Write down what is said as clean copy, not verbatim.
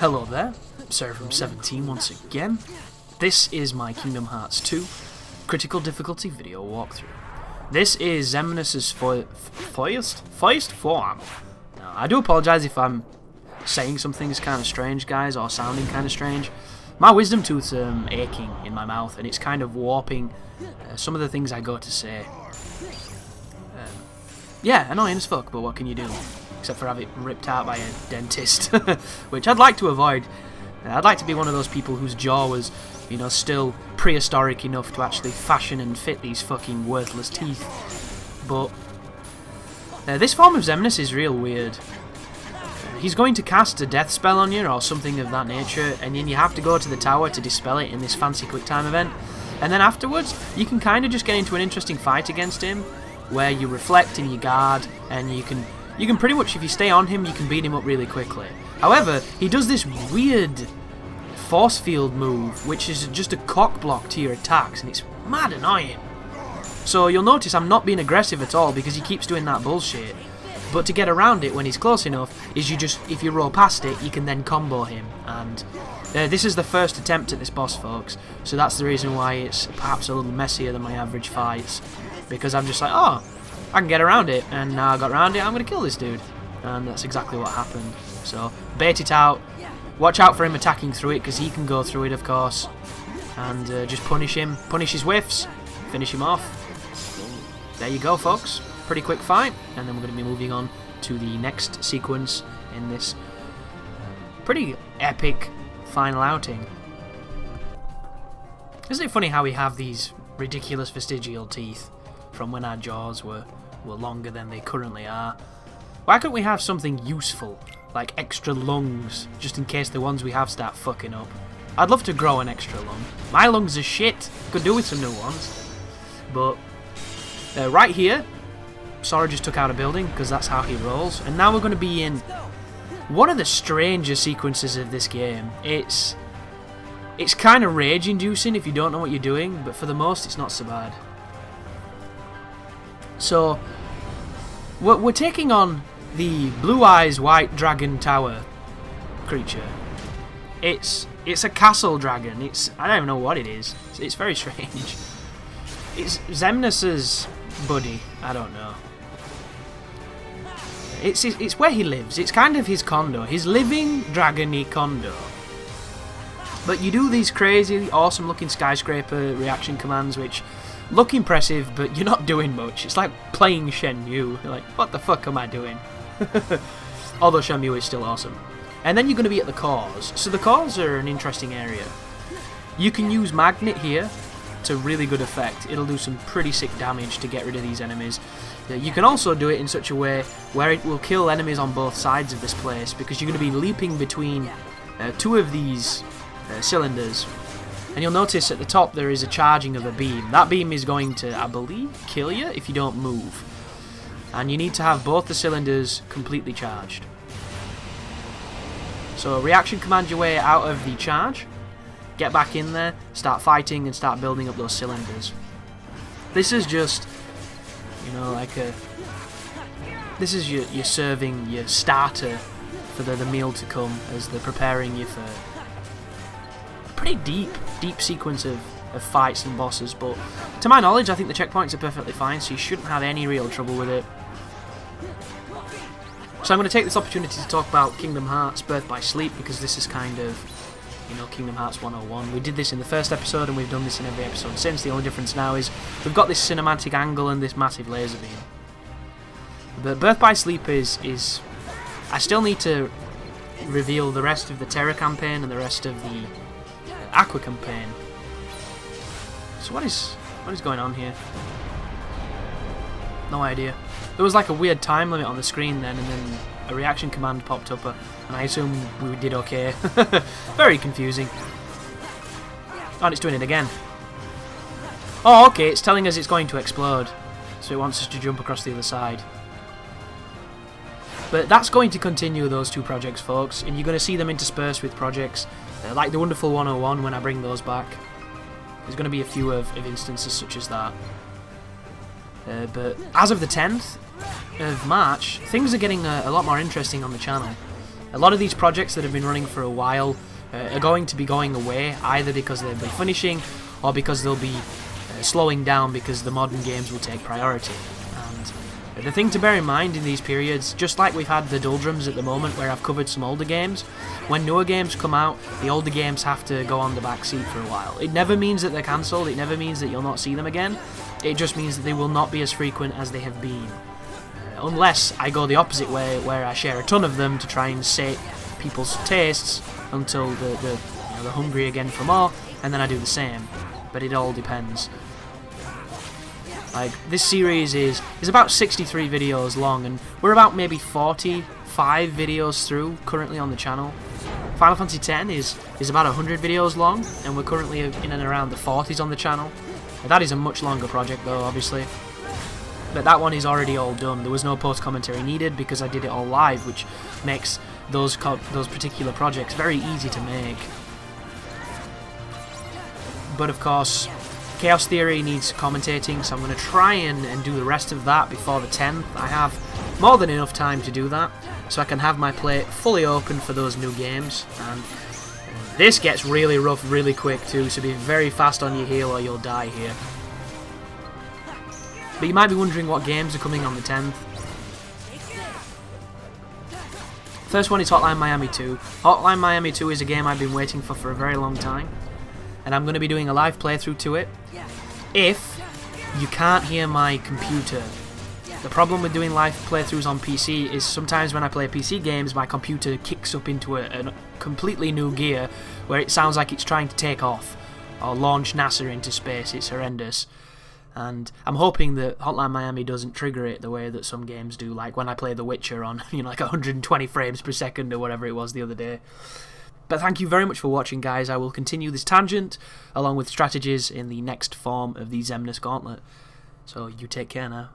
Hello there, Sarah from 17 once again. This is my Kingdom Hearts 2 critical difficulty video walkthrough. This is Xemnas' first form. Now, I do apologise if I'm saying some things kind of strange, guys, or sounding kind of strange. My wisdom tooth's aching in my mouth, and it's kind of warping some of the things I go to say. Yeah, annoying as fuck, but what can you do? Except for have it ripped out by a dentist, which I'd like to avoid. I'd like to be one of those people whose jaw was, you know, still prehistoric enough to actually fashion and fit these fucking worthless teeth. But this form of Xemnas is real weird. He's going to cast a death spell on you or something of that nature, and then you have to go to the tower to dispel it in this fancy quick time event. And then afterwards, you can kind of just get into an interesting fight against him, where you reflect and you guard, and you can pretty much, if you stay on him, you can beat him up really quickly. However, he does this weird force field move, which is just a cock block to your attacks, and it's mad annoying. So you'll notice I'm not being aggressive at all because he keeps doing that bullshit. But to get around it when he's close enough is you just, if you roll past it, you can then combo him. And this is the first attempt at this boss, folks. So that's the reason why it's perhaps a little messier than my average fights. Because I'm just like, oh, I can get around it, and now I got around it, I'm going to kill this dude. And that's exactly what happened. So, bait it out. Watch out for him attacking through it, because he can go through it, of course. And just punish him. Punish his whiffs. Finish him off. There you go, folks. Pretty quick fight. And then we're going to be moving on to the next sequence in this pretty epic final outing. Isn't it funny how we have these ridiculous vestigial teeth from when our jaws were longer than they currently are? Why couldn't we have something useful, like extra lungs, just in case the ones we have start fucking up? I'd love to grow an extra lung. My lungs are shit. Could do with some new ones. But right here, Sora just took out a building because that's how he rolls. And now we're going to be in one of the stranger sequences of this game. It's kind of rage-inducing if you don't know what you're doing, but for the most, it's not so bad. So, we're taking on the Blue Eyes White Dragon Tower creature. It's a castle dragon. I don't even know what it is. It's very strange. It's Xemnas' buddy. I don't know. It's where he lives. It's kind of his condo. His living dragon-y condo. But you do these crazy, awesome-looking skyscraper reaction commands, which look impressive, but you're not doing much. It's like playing Shenmue. You're like, what the fuck am I doing? Although Shenmue is still awesome. And then you're going to be at the cores. So the cores are an interesting area. You can use Magnet here to really good effect. It'll do some pretty sick damage to get rid of these enemies. You can also do it in such a way where it will kill enemies on both sides of this place, because you're going to be leaping between two of these cylinders. And you'll notice at the top there is a charging of a beam. That beam is going to, I believe, kill you if you don't move. And you need to have both the cylinders completely charged. So reaction command your way out of the charge. Get back in there, start fighting, and start building up those cylinders. This is just, you know, like a... This is your serving, your starter for the meal to come as they're preparing you for a pretty deep sequence of fights and bosses. But to my knowledge, I think the checkpoints are perfectly fine, so you shouldn't have any real trouble with it. So I'm going to take this opportunity to talk about Kingdom Hearts Birth by Sleep, because this is kind of, you know, Kingdom Hearts 101. We did this in the first episode, and we've done this in every episode since. The only difference now is we've got this cinematic angle and this massive laser beam. But Birth by Sleep is I still need to reveal the rest of the Terra campaign and the rest of the Aqua campaign. So what is going on here? No idea. There was like a weird time limit on the screen then, and then a reaction command popped up, and I assume we did okay. Very confusing. Oh, and it's doing it again. Oh, okay, it's telling us it's going to explode. So it wants us to jump across the other side. But that's going to continue those two projects, folks, and you're going to see them interspersed with projects like the Wonderful 101 when I bring those back. There's going to be a few of instances such as that. But as of the 10th of March, things are getting a lot more interesting on the channel. A lot of these projects that have been running for a while are going to be going away, either because they'll be finishing or because they'll be slowing down because the modern games will take priority. And the thing to bear in mind in these periods, just like we've had the doldrums at the moment where I've covered some older games, when newer games come out, the older games have to go on the back seat for a while. It never means that they're cancelled, it never means that you'll not see them again, it just means that they will not be as frequent as they have been. Unless I go the opposite way, where I share a ton of them to try and sate people's tastes until they're hungry again for more, and then I do the same. But it all depends. Like, this series is about 63 videos long, and we're about maybe 45 videos through currently on the channel. Final Fantasy X is about 100 videos long, and we're currently in and around the 40s on the channel. That is a much longer project though, obviously. But that one is already all done. There was no post-commentary needed because I did it all live, which makes those particular projects very easy to make. But of course, Chaos Theory needs commentating, so I'm going to try and do the rest of that before the 10th. I have more than enough time to do that, so I can have my plate fully open for those new games. And this gets really rough really quick too, so be very fast on your heel or you'll die here. But you might be wondering what games are coming on the 10th. First one is Hotline Miami 2. Hotline Miami 2 is a game I've been waiting for a very long time, and I'm going to be doing a live playthrough to it. If you can't hear my computer, the problem with doing live playthroughs on PC is sometimes when I play PC games, my computer kicks up into a completely new gear where it sounds like it's trying to take off or launch NASA into space. It's horrendous. And I'm hoping that Hotline Miami doesn't trigger it the way that some games do, like when I play The Witcher on, like 120 frames per second or whatever it was the other day. But thank you very much for watching, guys. I will continue this tangent along with strategies in the next form of the Xemnas Gauntlet. So you take care now.